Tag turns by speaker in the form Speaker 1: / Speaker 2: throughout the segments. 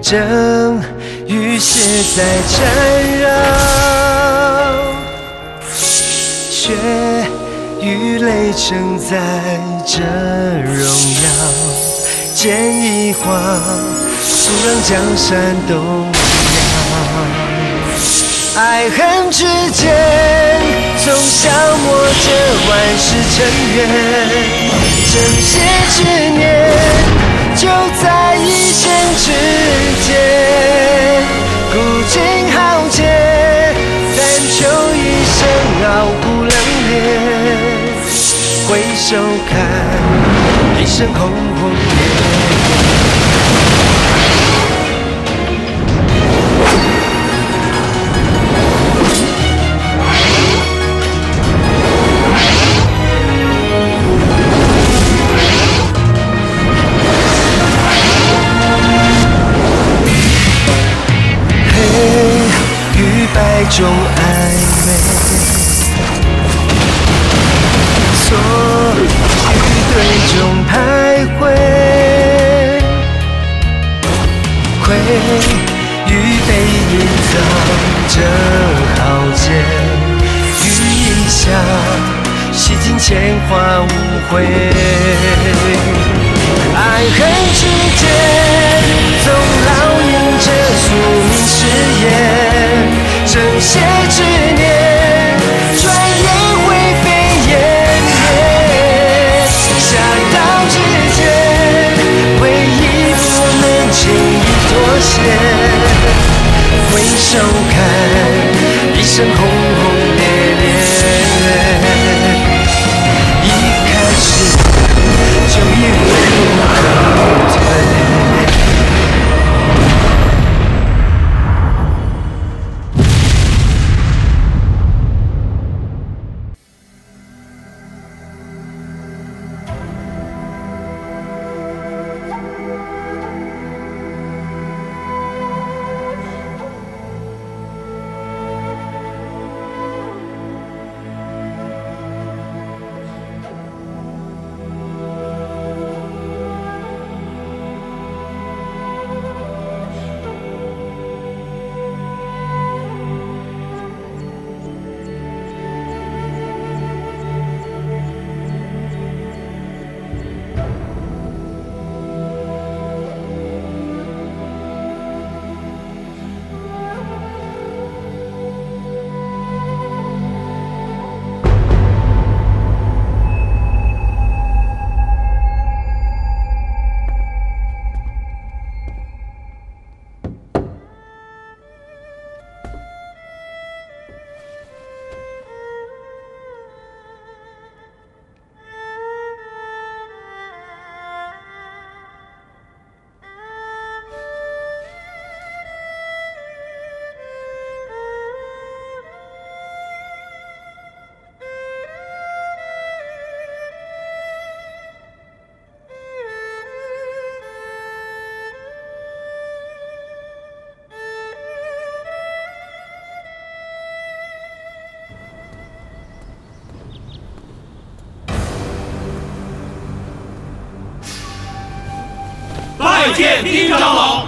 Speaker 1: 正与血在缠绕，血与泪承载着荣耀，剑一划，速让江山动摇。爱恨之间，总消磨着万世尘缘，正邪之念，就在一线之间。古今豪杰，但求一生傲骨冷冽。回首看，一生轰轰烈烈。白中暧昧，错与对中徘徊，灰与背隐藏着豪杰，与一笑洗尽铅华无悔。爱恨之间，总烙印着宿命誓言。正邪之念，转眼灰飞烟灭。侠盗之间，唯一不能轻易妥协。回首看，一生轰轰烈烈。一开始就一路后退。
Speaker 2: 拜见丁长老。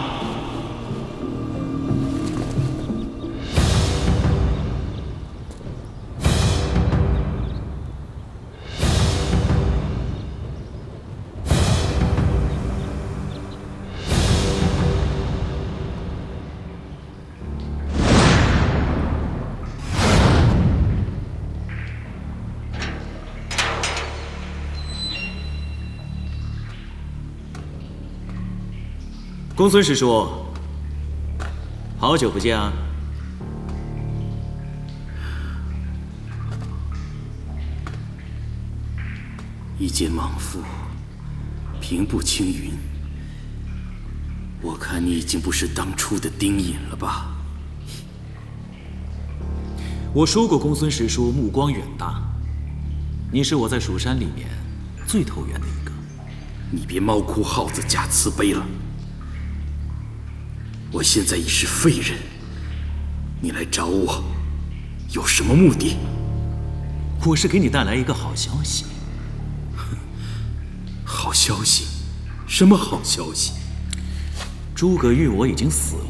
Speaker 3: 公孙师叔，好久不见啊！
Speaker 4: 一介莽夫，平步青云。我看你已经不是当初的丁隐了吧？
Speaker 3: 我说过，公孙师叔目光远大，你是我在蜀山里面最投缘的一个。
Speaker 4: 你别猫哭耗子假慈悲了。我现在已是废人，你来找我，有什么目的？
Speaker 3: 我是给你带来一个好消息。
Speaker 4: 好消息？什么好消息？
Speaker 3: 诸葛玉我已经死了。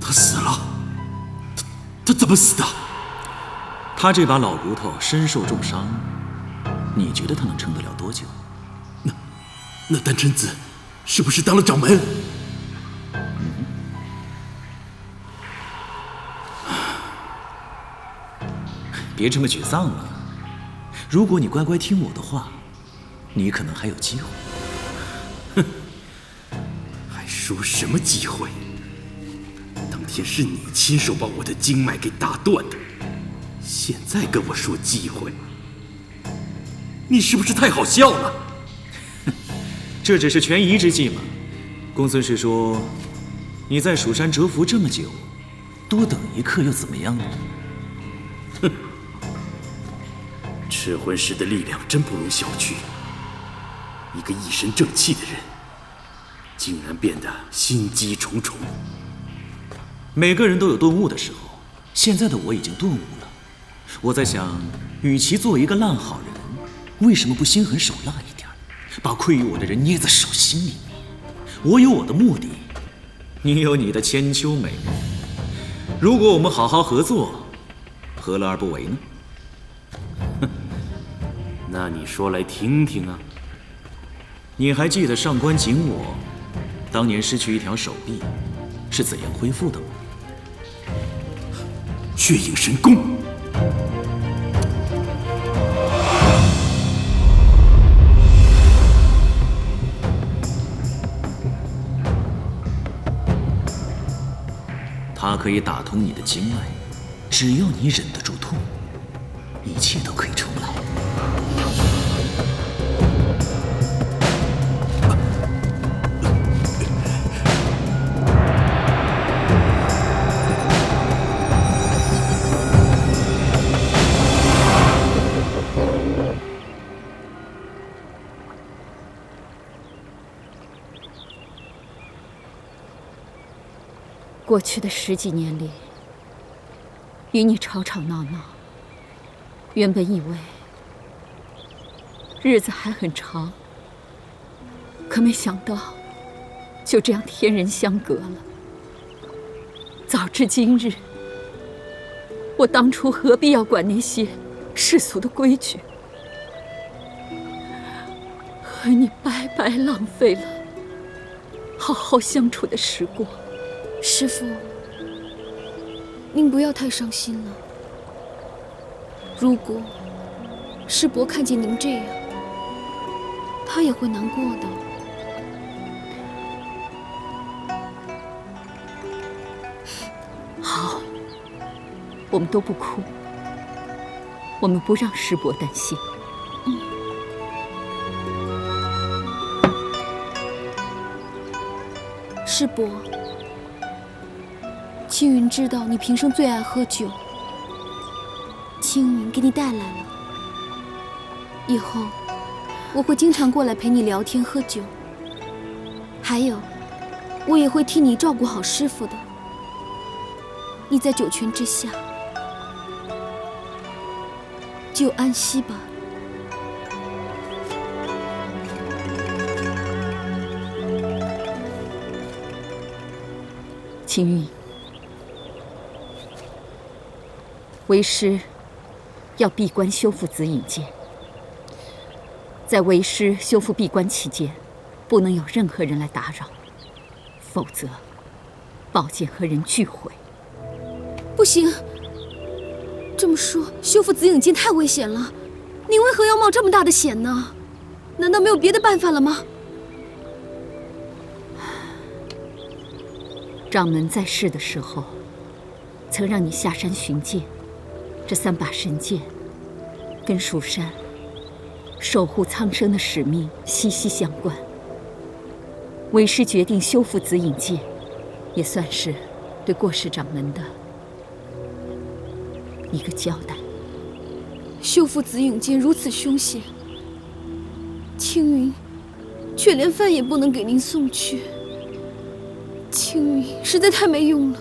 Speaker 4: 他死了？他怎么死的？
Speaker 3: 他这把老骨头身受重伤，你觉得他能撑得了多久？
Speaker 4: 那丹真子是不是当了掌门？
Speaker 3: 别这么沮丧了。如果你乖乖听我的话，你可能还有机会。
Speaker 4: 哼，还说什么机会？当天是你亲手把我的经脉给打断的，现在跟我说机会，你是不是太好笑了？
Speaker 3: 这只是权宜之计嘛。公孙氏说，你在蜀山蛰伏这么久，多等一刻又怎么样呢？
Speaker 4: 哼，赤魂石的力量真不容小觑。一个一身正气的人，竟然变得心机重重。
Speaker 3: 每个人都有顿悟的时候，现在的我已经顿悟了。我在想，与其做一个烂好人，为什么不心狠手辣一点，把愧于我的人捏在手心里面？我有我的目的，你有你的千秋美人。如果我们好好合作，何乐而不为呢？
Speaker 4: 哼，那你说来听听啊。
Speaker 3: 你还记得上官景我当年失去一条手臂是怎样恢复的吗？
Speaker 4: 血影神功。
Speaker 3: 它可以打通你的经脉，只要你忍得住痛，一切都可以重来。
Speaker 5: 过去的10几年里，与你吵吵闹闹，原本以为日子还很长，可没想到就这样天人相隔了。早知今日，我当初何必要管那些世俗的规矩，和你白白浪费了好好相处的时光。
Speaker 6: 师父，您不要太伤心了。如果师伯看见您这样，他也会难过的。
Speaker 5: 好，我们都不哭，我们不让师伯担心。
Speaker 6: 师伯，青云知道你平生最爱喝酒，青云给你带来了。以后我会经常过来陪你聊天喝酒，还有，我也会替你照顾好师父的。你在九泉之下，就安息吧。
Speaker 5: 青云，为师要闭关修复紫影剑，在为师修复闭关期间，不能有任何人来打扰，否则宝剑和人俱毁。
Speaker 6: 不行，这么说，修复紫影剑太危险了。您为何要冒这么大的险呢？难道没有别的办法了吗？
Speaker 5: 掌门在世的时候，曾让你下山寻剑，这3把神剑，跟蜀山守护苍生的使命息息相关。为师决定修复紫影剑，也算是对过世掌门的一个交代。
Speaker 6: 修复紫影剑如此凶险，青云却连饭也不能给您送去。青云实在太没用了。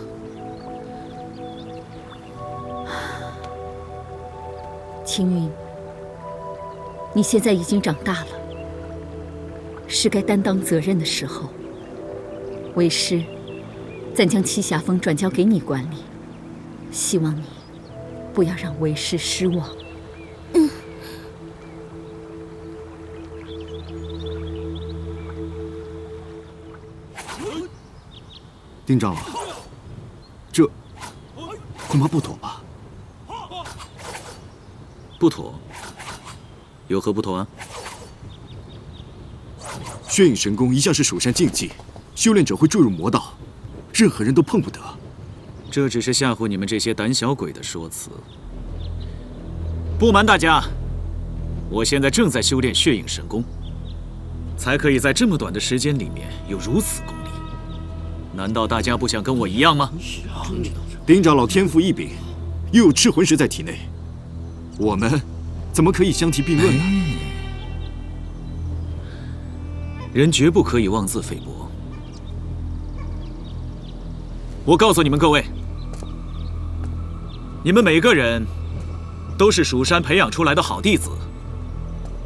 Speaker 5: 青云，你现在已经长大了，是该担当责任的时候。为师，暂将栖霞峰转交给你管理，希望你不要让为师失望。
Speaker 7: 丁长老，这恐怕不妥吧？
Speaker 3: 不妥？有何不妥啊？
Speaker 7: 血影神功一向是蜀山禁忌，修炼者会坠入魔道，任何人都碰不得。
Speaker 3: 这只是吓唬你们这些胆小鬼的说辞。不瞒大家，我现在正在修炼血影神功，才可以在这么短的时间里面有如此功力。难道大家不想跟我一样吗？
Speaker 7: 丁长老天赋异禀，又有赤魂石在体内，我们怎么可以相提并论呢？
Speaker 3: 人绝不可以妄自菲薄。我告诉你们各位，你们每个人都是蜀山培养出来的好弟子，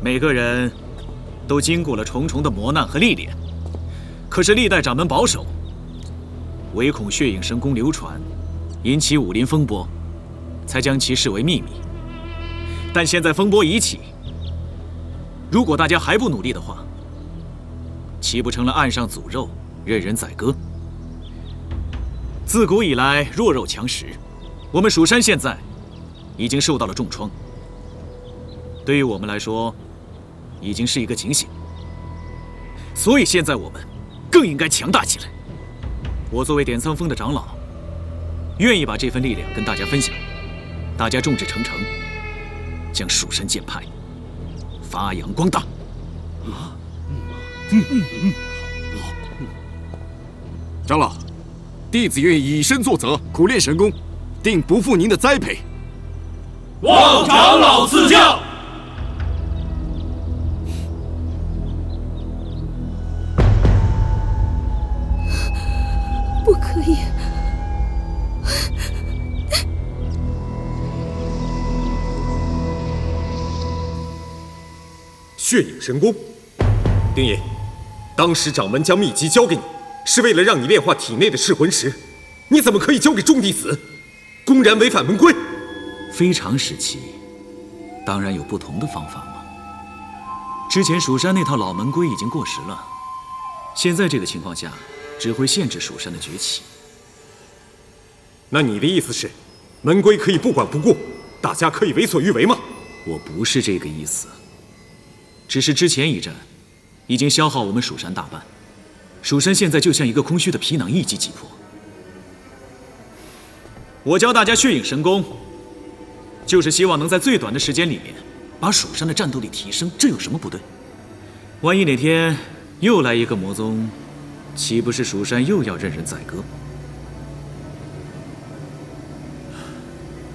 Speaker 3: 每个人都经过了重重的磨难和历练。可是历代掌门保守，唯恐血影神功流传，引起武林风波，才将其视为秘密。但现在风波已起，如果大家还不努力的话，岂不成了岸上诅肉，任人宰割？自古以来弱肉强食，我们蜀山现在已经受到了重创。对于我们来说，已经是一个警醒。所以现在我们更应该强大起来。我作为点苍峰的长老，愿意把这份力量跟大家分享。大家众志成城，将蜀山剑派发扬光大。
Speaker 7: 长老，弟子愿意以身作则，苦练神功，定不负您的栽培。
Speaker 2: 望长老赐教。
Speaker 6: 不可以！
Speaker 8: 血影神功，丁爷，当时掌门将秘籍交给你，是为了让你炼化体内的噬魂石，你怎么可以交给众弟子？公然违反门规！
Speaker 3: 非常时期，当然有不同的方法嘛。之前蜀山那套老门规已经过时了，现在这个情况下，只会限制蜀山的崛起。
Speaker 8: 那你的意思是，门规可以不管不顾，大家可以为所欲为吗？
Speaker 3: 我不是这个意思，只是之前一战已经消耗我们蜀山大半，蜀山现在就像一个空虚的皮囊，一击即破。我教大家血影神功，就是希望能在最短的时间里面把蜀山的战斗力提升，这有什么不对？万一哪天又来一个魔宗，岂不是蜀山又要任人宰割？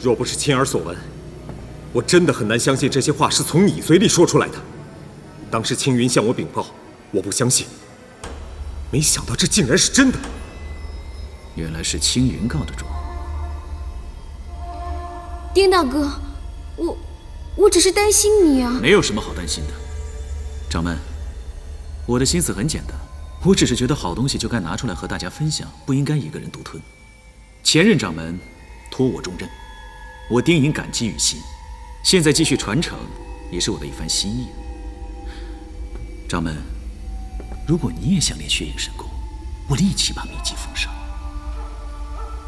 Speaker 8: 若不是亲耳所闻，我真的很难相信这些话是从你嘴里说出来的。当时青云向我禀报，我不相信，没想到这竟然是真的。
Speaker 3: 原来是青云告的状。
Speaker 6: 丁大哥，我只是担心你啊。
Speaker 3: 没有什么好担心的，掌门，我的心思很简单，我只是觉得好东西就该拿出来和大家分享，不应该一个人独吞。前任掌门托我重任，我丁隐感激于心，现在继续传承，也是我的一番心意。掌门，如果你也想练血影神功，我立即把秘籍封上。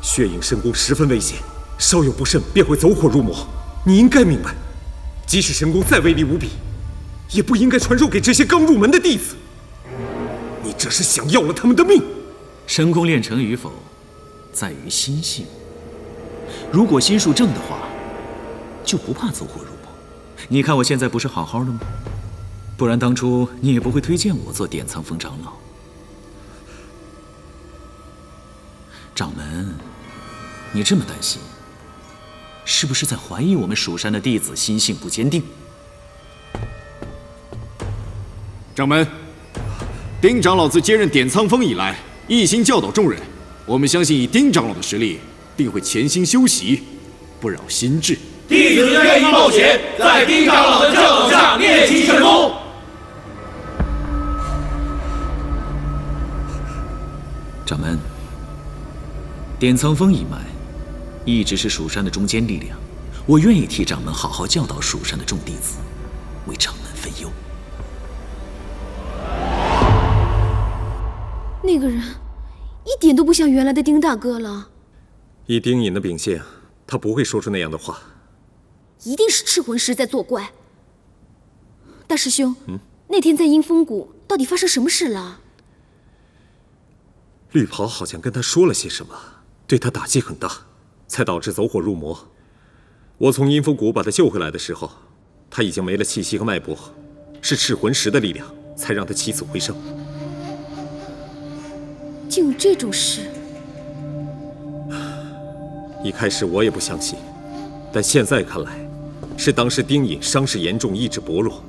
Speaker 8: 血影神功十分危险，稍有不慎便会走火入魔。你应该明白，即使神功再威力无比，也不应该传授给这些刚入门的弟子。你这是想要了他们的命。
Speaker 3: 神功练成与否，在于心性。如果心术正的话，就不怕走火入魔。你看我现在不是好好的吗？不然当初你也不会推荐我做点苍峰长老。掌门，你这么担心，是不是在怀疑我们蜀山的弟子心性不坚定？
Speaker 7: 掌门，丁长老自接任点苍峰以来，一心教导众人，我们相信以丁长老的实力，定会潜心修习，不扰心智。
Speaker 2: 弟子愿意冒险，在丁长老的教导下练习神功。
Speaker 3: 掌门，典藏峰一脉一直是蜀山的中坚力量，我愿意替掌门好好教导蜀山的众弟子，为掌门分忧。
Speaker 6: 那个人一点都不像原来的丁大哥了。
Speaker 8: 以丁隐的秉性，他不会说出那样的话。
Speaker 6: 一定是赤魂石在作怪。大师兄，那天在阴风谷到底发生什么事了？
Speaker 8: 绿袍好像跟他说了些什么，对他打击很大，才导致走火入魔。我从阴风谷把他救回来的时候，他已经没了气息和脉搏，是赤魂石的力量才让他起死回生。
Speaker 6: 竟有这种事！
Speaker 8: 一开始我也不相信，但现在看来，是当时丁隐伤势严重，意志薄弱，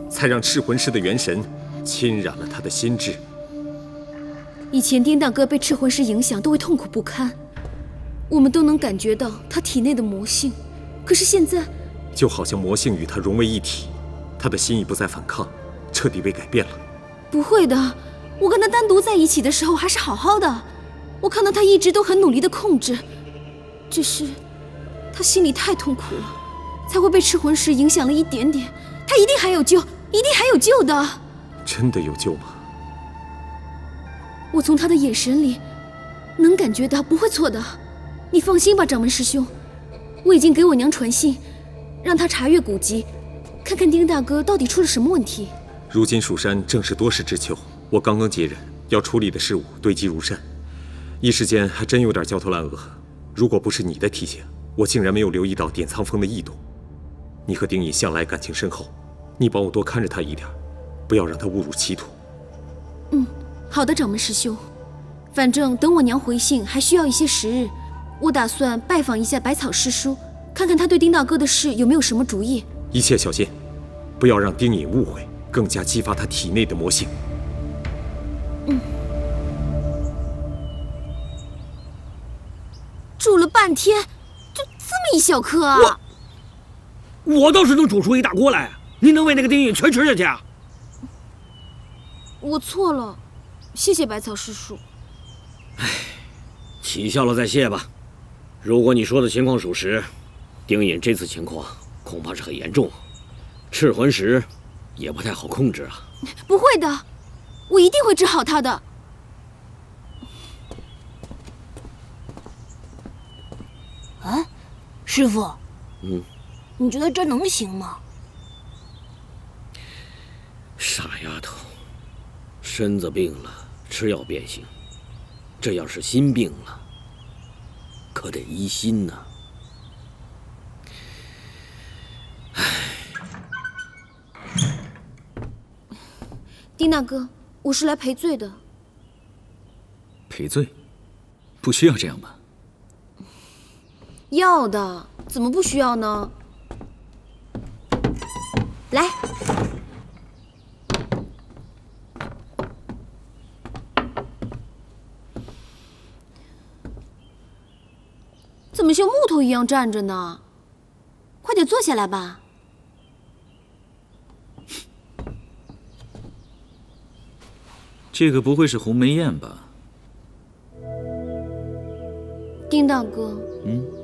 Speaker 8: 才让赤魂石的元神侵染了他的心智。
Speaker 6: 以前丁大哥被赤魂石影响都会痛苦不堪，我们都能感觉到他体内的魔性。可是现在，
Speaker 8: 就好像魔性与他融为一体，他的心已不再反抗，彻底被改变了。
Speaker 6: 不会的，我跟他单独在一起的时候还是好好的，我看到他一直都很努力的控制，只是他心里太痛苦了，才会被赤魂石影响了一点点。他一定还有救，一定还有救的。
Speaker 8: 真的有救吗？
Speaker 6: 我从他的眼神里能感觉到，不会错的。你放心吧，掌门师兄，我已经给我娘传信，让她查阅古籍，看看丁大哥到底出了什么问题。
Speaker 8: 如今蜀山正是多事之秋，我刚刚接任，要处理的事务堆积如山，一时间还真有点焦头烂额。如果不是你的提醒，我竟然没有留意到典藏峰的异动。你和丁隐向来感情深厚，你帮我多看着他一点，不要让他误入歧途。
Speaker 6: 好的，掌门师兄。反正等我娘回信还需要一些时日，我打算拜访一下百草师叔，看看他对丁大哥的事有没有什么主意。
Speaker 8: 一切小心，不要让丁隐误会，更加激发他体内的魔性。
Speaker 6: 煮了半天，就这么一小颗啊！
Speaker 2: 我倒是能煮出一大锅来，你能为那个丁隐全吃下去啊？
Speaker 6: 我错了，谢谢百草师叔。
Speaker 2: 起笑了再谢吧。如果你说的情况属实，丁隐这次情况恐怕是很严重，赤魂石也不太好控制啊。
Speaker 6: 不会的，我一定会治好他的。
Speaker 9: 啊，师傅，你觉得这能行吗？
Speaker 2: 傻丫头，身子病了，吃药便行。这要是心病了，可得医心呐。
Speaker 6: 丁大哥，我是来赔罪的。
Speaker 3: 赔罪？不需要这样吧？
Speaker 6: 要的，怎么不需要呢？来。怎么像木头一样站着呢？快点坐下来吧。
Speaker 3: 这个不会是鸿门宴吧？
Speaker 6: 丁大哥，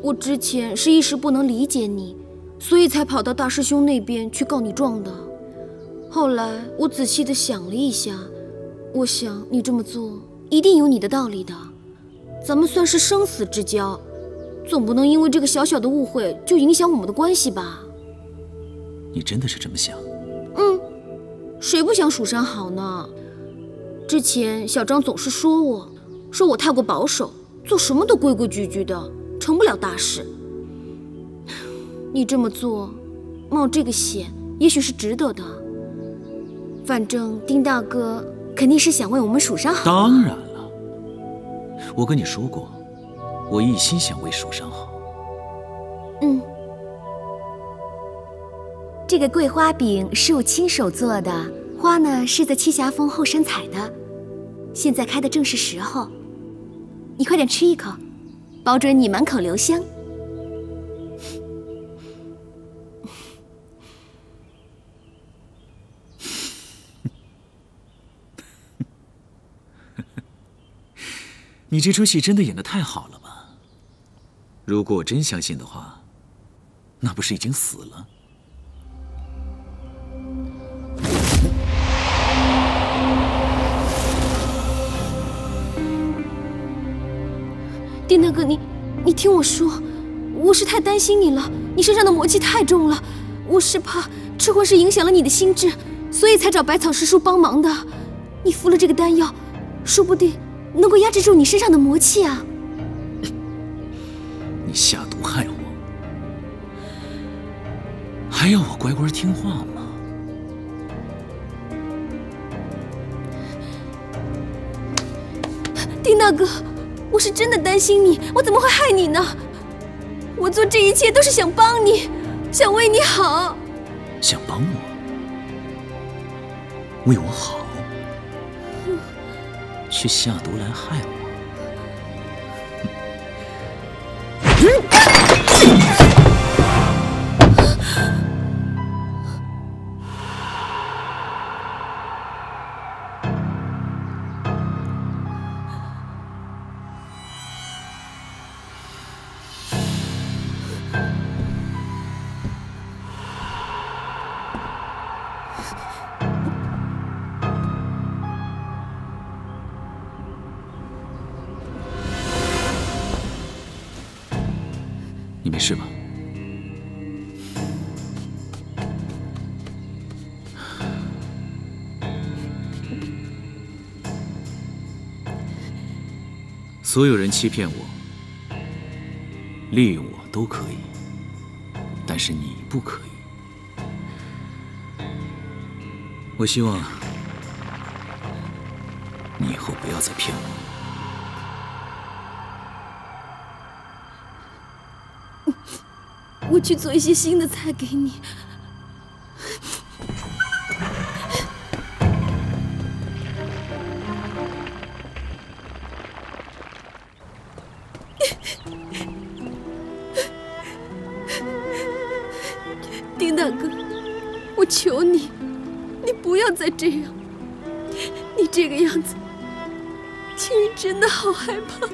Speaker 6: 我之前是一时不能理解你，所以才跑到大师兄那边去告你状的。后来我仔细的想了一下，我想你这么做一定有你的道理的。咱们算是生死之交，总不能因为这个小小的误会就影响我们的关系吧？
Speaker 3: 你真的是这么想？
Speaker 6: 谁不想蜀山好呢？之前小张总是说我太过保守，做什么都规规矩矩的，成不了大事。你这么做，冒这个险，也许是值得的。反正丁大哥肯定是想为我们蜀山好。
Speaker 3: 当然了，我跟你说过，我一心想为蜀山好。
Speaker 5: 这个桂花饼是我亲手做的，花呢是在栖霞峰后山采的，现在开的正是时候。你快点吃一口，保准你满口留香。
Speaker 3: 你这出戏真的演得太好了吧？如果我真相信的话，那不是已经死了？
Speaker 6: 丁大哥，你听我说，我是太担心你了，你身上的魔气太重了，我是怕赤魂石影响了你的心智，所以才找百草师叔帮忙的。你服了这个丹药，说不定能够压制住你身上的魔气啊！
Speaker 3: 你下毒害我，还要我乖乖听话吗？
Speaker 6: 丁大哥，我是真的担心你，我怎么会害你呢？我做这一切都是想帮你，想为你好。
Speaker 3: 想帮我？为我好？却下毒来害我？你没事吧？所有人欺骗我、利用我都可以，但是你不可以。我希望你以后不要再骗我。
Speaker 6: 我去做一些新的菜给你。丁大哥，我求你，你不要再这样。你这个样子，青云真的好害怕。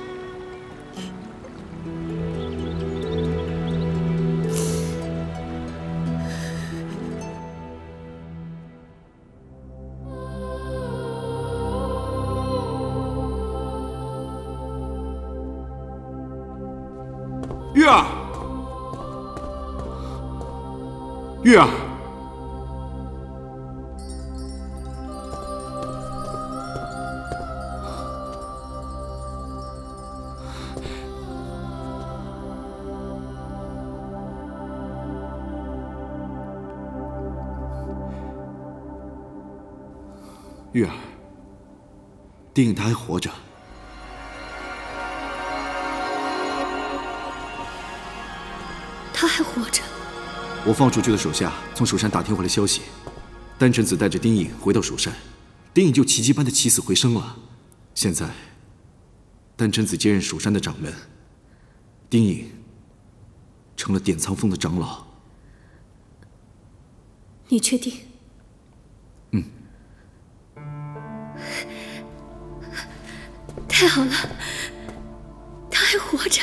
Speaker 7: 玉儿，玉儿，玉儿，丁颖他还活着。
Speaker 6: 他还活着。
Speaker 7: 我放出去的手下从蜀山打听回来消息，丹臣子带着丁颖回到蜀山，丁颖就奇迹般的起死回生了。现在，丹臣子接任蜀山的掌门，丁颖成了典藏峰的长老。
Speaker 6: 你确定？
Speaker 7: 嗯。
Speaker 6: 太好了，他还活着。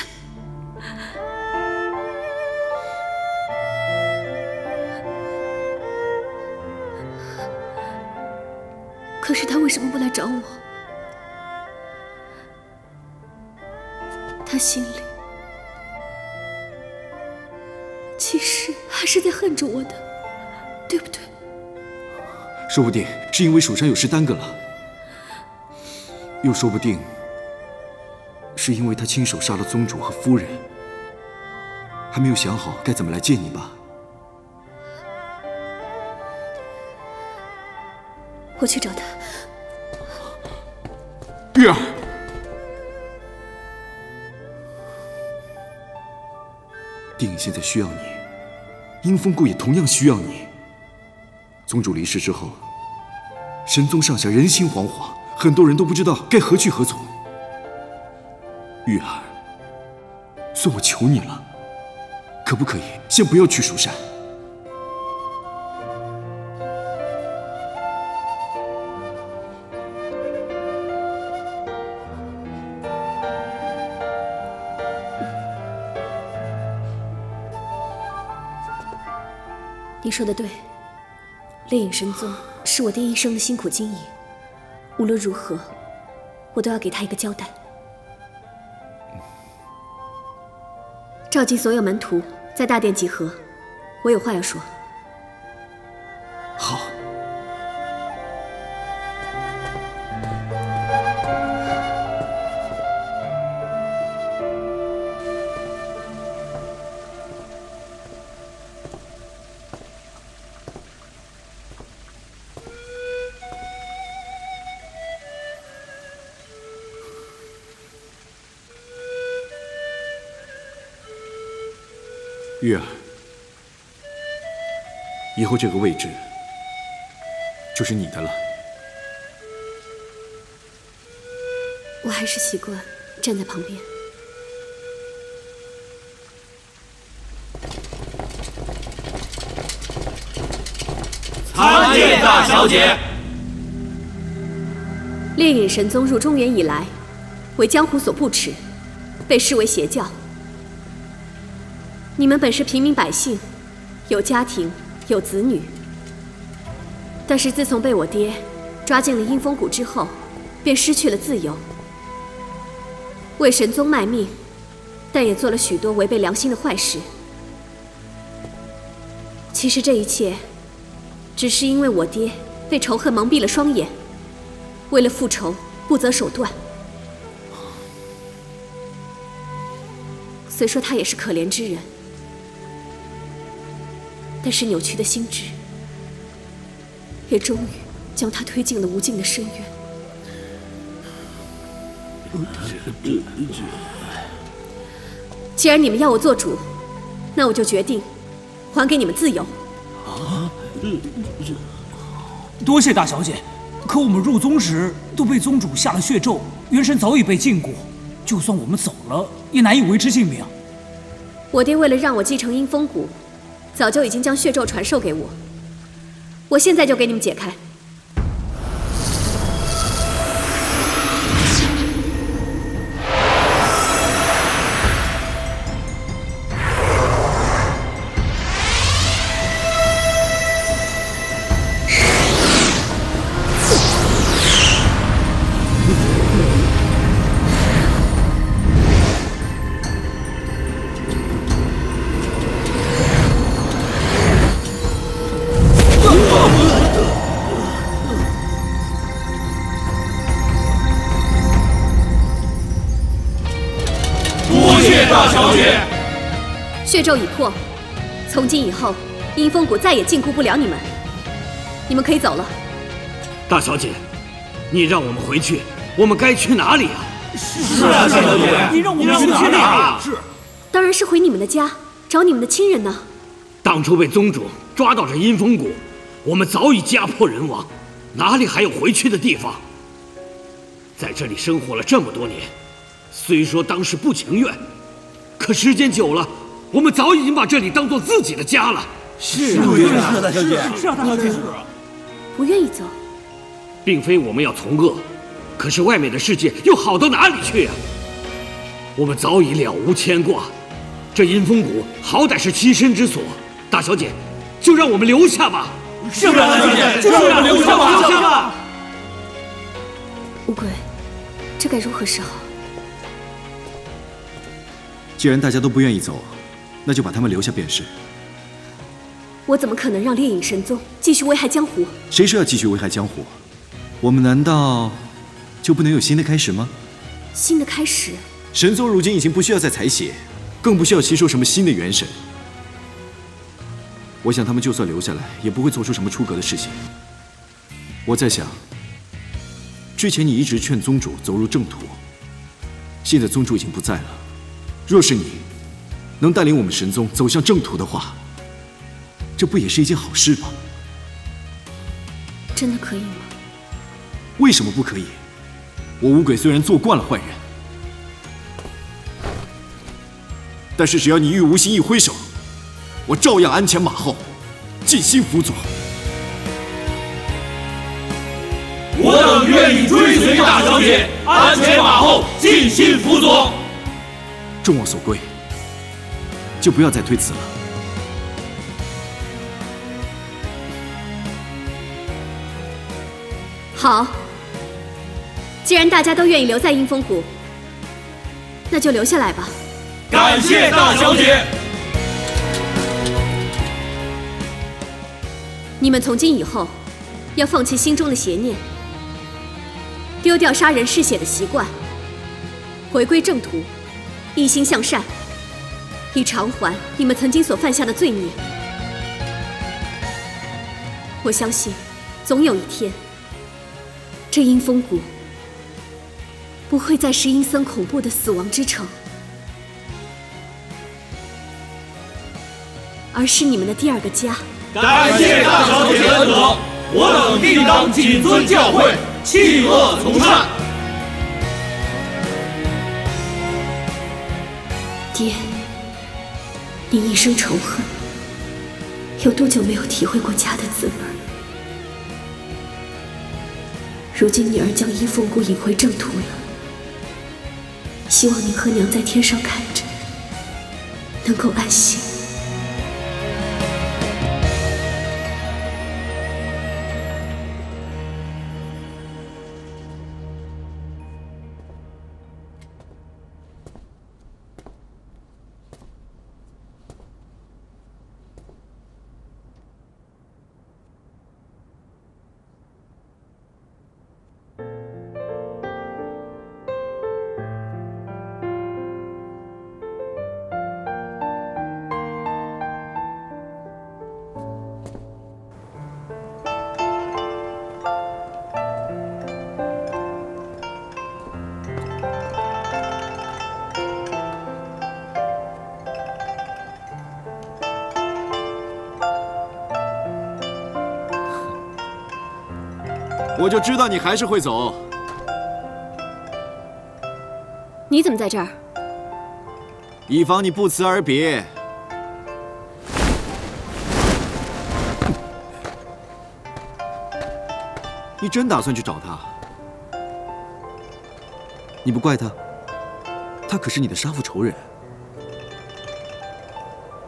Speaker 6: 可是他为什么不来找我？他心里其实还是在恨着我的，对不对？
Speaker 7: 说不定是因为蜀山有事耽搁了，又说不定是因为他亲手杀了宗主和夫人，还没有想好该怎么来见你吧。
Speaker 6: 我去找他。
Speaker 7: 玉儿，丁颖现在需要你，阴风谷也同样需要你。宗主离世之后，神宗上下人心惶惶，很多人都不知道该何去何从。玉儿，算我求你了，可不可以先不要去蜀山？
Speaker 10: 你说的对，烈影神宗是我爹一生的辛苦经营，无论如何，我都要给他一个交代。召集所有门徒，在大殿集合，我有话要说。
Speaker 7: 好。玉儿，以后这个位置就是你的了。
Speaker 10: 我还是习惯站在旁边。
Speaker 11: 参见大小姐。
Speaker 10: 烈影神宗入中原以来，为江湖所不齿，被视为邪教。你们本是平民百姓，有家庭，有子女。但是自从被我爹抓进了阴风谷之后，便失去了自由。为神宗卖命，但也做了许多违背良心的坏事。其实这一切，只是因为我爹被仇恨蒙蔽了双眼，为了复仇不择手段。虽说他也是可怜之人，但是扭曲的心智，也终于将他推进了无尽的深渊。既然你们要我做主，那我就决定还给你们自由。
Speaker 12: 多谢大小姐，可我们入宗时都被宗主下了血咒，元神早已被禁锢，就算我们走了，也难以维持性命。
Speaker 10: 我爹为了让我继承阴风谷，早就已经将血咒传授给我。我现在就给你们解开。血咒已破，从今以后，阴风谷再也禁锢不了你们。你们可以走了。
Speaker 2: 大小姐，你让我们回去，我们该去哪里啊？
Speaker 12: 是啊，大小姐，你让我们去哪里啊？是，
Speaker 10: 当然是回你们的家，找你们的亲人呢。
Speaker 2: 当初被宗主抓到这阴风谷，我们早已家破人亡，哪里还有回去的地方？在这里生活了这么多年，虽说当时不情愿，可时间久了，我们早已经把这里当做自己的家了。
Speaker 11: 是啊，大小姐，
Speaker 12: 是啊，大小姐，
Speaker 10: 不愿意走，
Speaker 2: 并非我们要从恶，可是外面的世界又好到哪里去啊？我们早已了无牵挂，这阴风谷好歹是栖身之所，大小姐，就让我们留下吧。
Speaker 11: 是啊，大小姐，就让我们留下吧，留下吧。
Speaker 10: 乌龟，这该如何是好？
Speaker 7: 既然大家都不愿意走，那就把他们留下便是。
Speaker 10: 我怎么可能让烈影神宗继续危害江湖？
Speaker 7: 谁说要继续危害江湖？我们难道就不能有新的开始吗？
Speaker 10: 新的开始？
Speaker 7: 神宗如今已经不需要再采血，更不需要吸收什么新的元神。我想他们就算留下来，也不会做出什么出格的事情。我在想，之前你一直劝宗主走入正途，现在宗主已经不在了，若是你能带领我们神宗走向正途的话，这不也是一件好事吗？
Speaker 10: 真的可以吗？
Speaker 7: 为什么不可以？我五鬼虽然做惯了坏人，但是只要你玉无心一挥手，我照样鞍前马后，尽心辅佐。
Speaker 11: 我等愿意追随大小姐，鞍前马后，尽心辅佐。
Speaker 7: 众望所归，就不要再推辞了。
Speaker 10: 好，既然大家都愿意留在阴风谷，那就留下来吧。
Speaker 11: 感谢大小姐。
Speaker 10: 你们从今以后要放弃心中的邪念，丢掉杀人嗜血的习惯，回归正途，一心向善，以偿还你们曾经所犯下的罪孽。我相信，总有一天，这阴风谷不会再是阴森恐怖的死亡之城，而是你们的第二个家。
Speaker 11: 感谢大小姐恩德，我等定当谨遵教诲，弃恶从善。
Speaker 10: 爹，你一生仇恨，有多久没有体会过家的滋味？如今女儿将阴风谷引回正途了，希望您和娘在天上看着，能够安心。
Speaker 7: 我就知道你还是会走。
Speaker 10: 你怎么在这儿？
Speaker 7: 以防你不辞而别。你真打算去找他？你不怪他？他可是你的杀父仇人。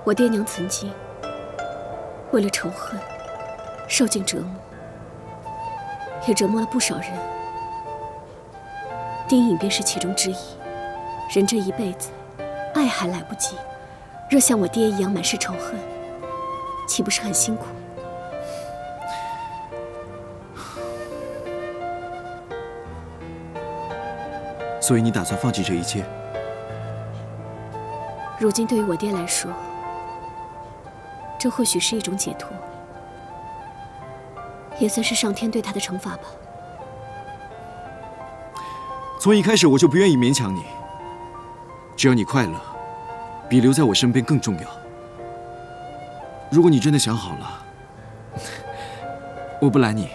Speaker 10: 我爹娘曾经为了仇恨受尽折磨，也折磨了不少人。丁颖便是其中之一。人这一辈子，爱还来不及，若像我爹一样满是仇恨，岂不是很辛苦？
Speaker 7: 所以你打算放弃这一切？
Speaker 10: 如今对于我爹来说，这或许是一种解脱，也算是上天对他的惩罚吧。
Speaker 7: 从一开始我就不愿意勉强你，只要你快乐，比留在我身边更重要。如果你真的想好了，我不拦你。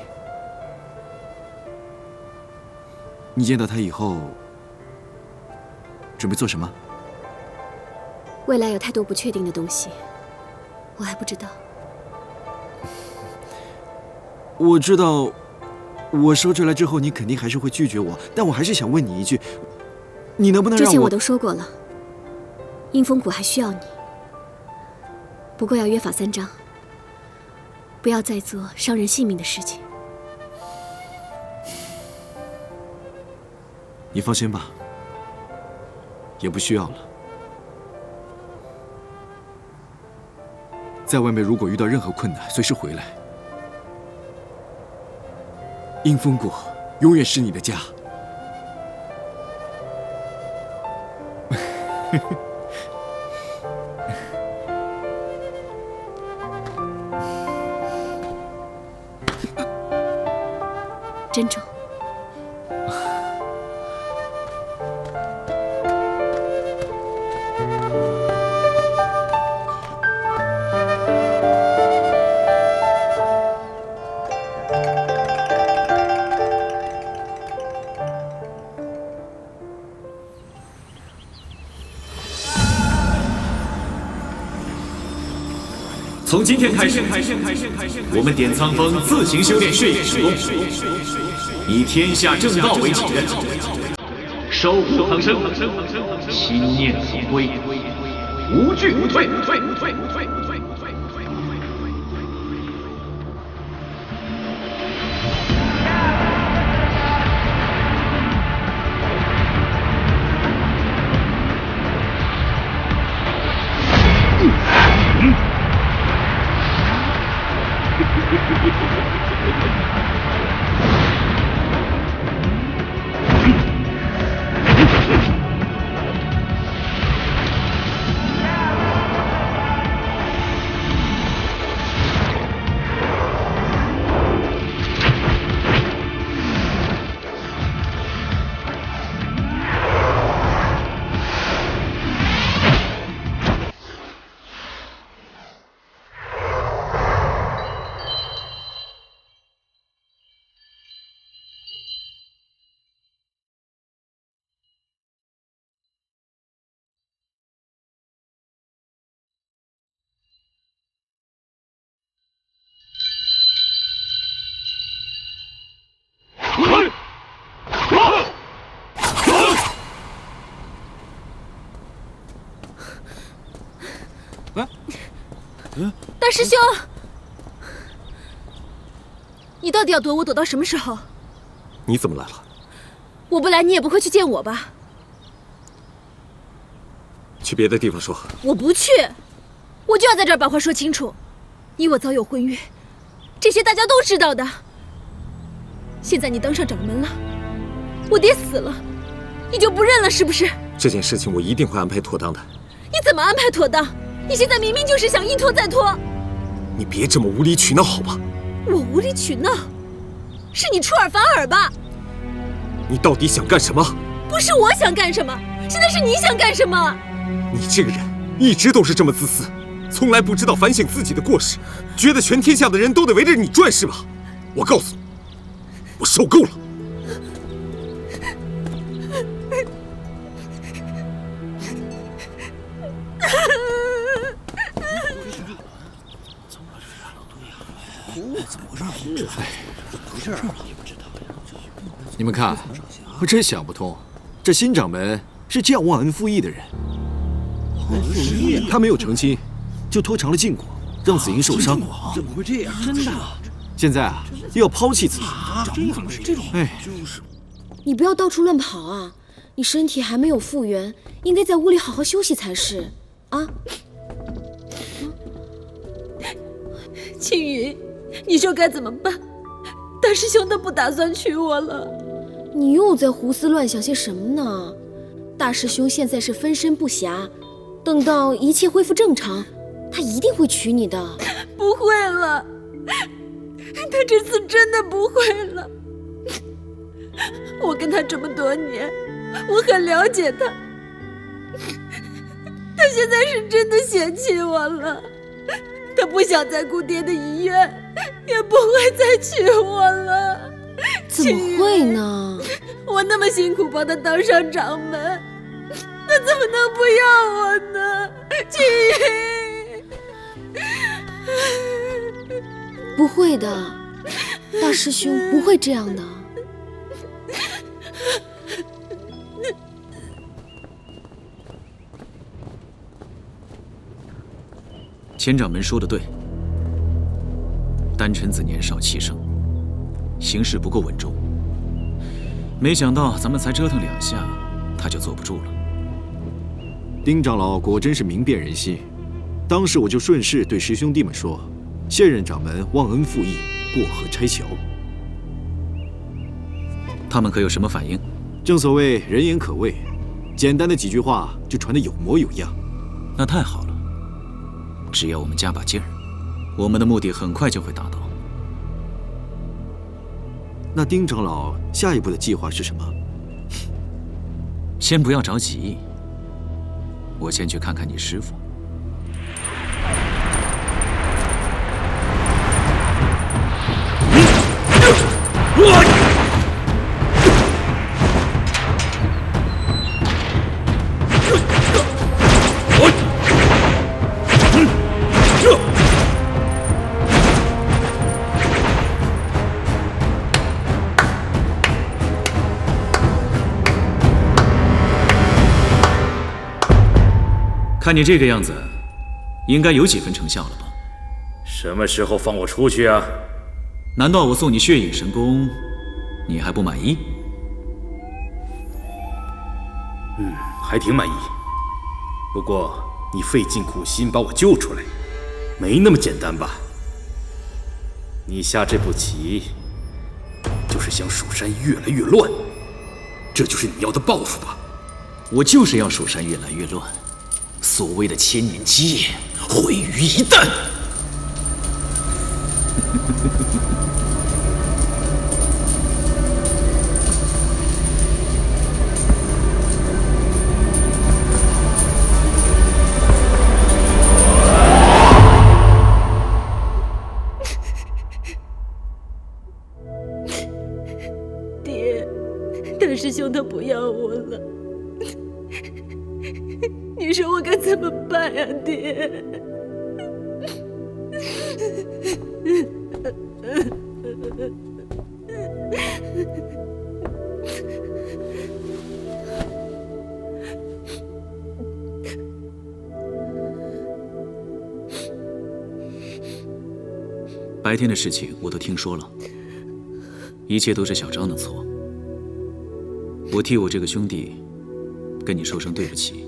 Speaker 7: 你见到他以后，准备做什么？
Speaker 10: 未来有太多不确定的东西，我还不知道。
Speaker 7: 我知道，我说出来之后，你肯定还是会拒绝我，但我还是想问你一句，你能不能让我……
Speaker 10: 之前我都说过了，阴风谷还需要你，不过要约法三章，不要再做伤人性命的事情。
Speaker 7: 你放心吧，也不需要了。在外面如果遇到任何困难，随时回来。阴风谷永远是你的家。
Speaker 10: 珍重。
Speaker 3: 从今天开始，我们点苍峰自行修炼血液神功，以天下正道为己任，守护苍生，心念所归，无惧无退。
Speaker 6: 大师兄，你到底要躲我躲到什么时候？
Speaker 8: 你怎么来了？
Speaker 6: 我不来，你也不会去见我吧？
Speaker 8: 去别的地方说。
Speaker 6: 我不去，我就要在这儿把话说清楚。你我早有婚约，这些大家都知道的。现在你当上掌门了，我爹死了，你就不认了是不是？
Speaker 8: 这件事情我一定会安排妥当的。
Speaker 6: 你怎么安排妥当？你现在明明就是想一拖再拖。
Speaker 8: 你别这么无理取闹好吗？
Speaker 6: 我无理取闹，是你出尔反尔吧？
Speaker 8: 你到底想干什么？
Speaker 6: 不是我想干什么，现在是你想干什么？
Speaker 8: 你这个人一直都是这么自私，从来不知道反省自己的过失，觉得全天下的人都得围着你转是吧？我告诉你，我受够了。
Speaker 13: 怎么回事啊？你们看，我真想不通，这新掌门是这样忘恩负义的人。他没有成亲，就拖长了禁果，让子英受伤。
Speaker 11: 怎么会这样？真的？
Speaker 13: 现在啊，又要抛弃子英。
Speaker 11: 怎么是这种？
Speaker 13: 哎，
Speaker 6: 你不要到处乱跑啊！你身体还没有复原，应该在屋里好好休息才是啊。青云，你说该怎么办？大师兄都不打算娶我了。你又在胡思乱想些什么呢？大师兄现在是分身不暇，等到一切恢复正常，他一定会娶你的。不会了，他这次真的不会了。我跟他这么多年，我很了解他，他现在是真的嫌弃我了。他不想再顾爹的遗愿，也不会再娶我了。怎么会呢？我那么辛苦帮他当上掌门，他怎么能不要我呢？青云，不会的，大师兄不会这样的。
Speaker 3: 千掌门说的对，丹臣子年少气盛，行事不够稳重。没想到咱们才折腾2下，他就坐不住了。
Speaker 13: 丁长老果真是明辨人心，当时我就顺势对师兄弟们说，现任掌门忘恩负义，过河拆桥。
Speaker 3: 他们可有什么反应？
Speaker 13: 正所谓人言可畏，简单的几句话就传得有模有样。
Speaker 3: 那太好了。只要我们加把劲儿，我们的目的很快就会达到。
Speaker 13: 那丁长老下一步的计划是什么？
Speaker 3: 先不要着急，我先去看看你师父。看你这个样子，应该有几分成效了吧？
Speaker 11: 什么时候放我出去啊？
Speaker 3: 难道我送你血影神功，你还不满意？
Speaker 11: 还挺满意。不过你费尽苦心把我救出来，没那么简单吧？你下这步棋，就是想蜀山越来越乱，这就是你要的报复吧？
Speaker 3: 我就是要蜀山越来越乱。所谓的千年基业毁于一旦。
Speaker 6: 爹，大师兄他不要我了。你说我该怎么办呀，爹？
Speaker 3: 白天的事情我都听说了，一切都是小张的错。我替我这个兄弟跟你说声对不起。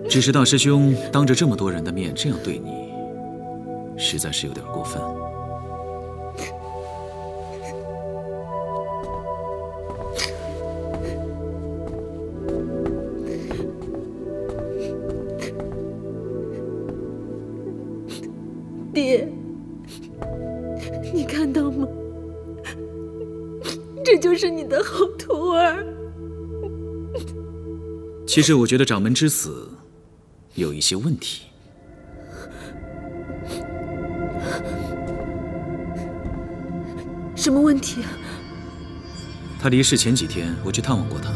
Speaker 3: 只是大师兄当着这么多人的面这样对你，实在是有点过分。
Speaker 10: 爹，你看到吗？这就是你的好徒儿。
Speaker 3: 其实我觉得掌门之死有一些问题。
Speaker 10: 什么问题啊？
Speaker 3: 他离世前几天，我去探望过他，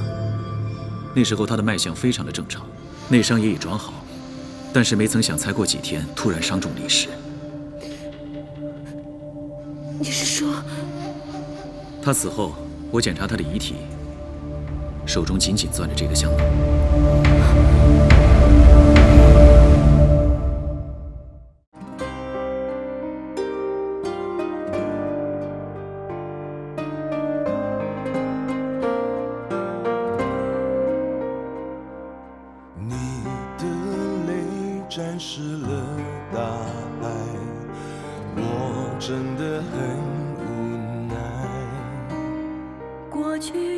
Speaker 3: 那时候他的脉象非常的正常，内伤也已转好，但是没曾想才过几天，突然伤重离世。
Speaker 10: 你是说，
Speaker 3: 他死后，我检查他的遗体，手中紧紧攥着这个香囊。
Speaker 1: 你的泪沾湿了大海，我真的很无奈。
Speaker 14: 过去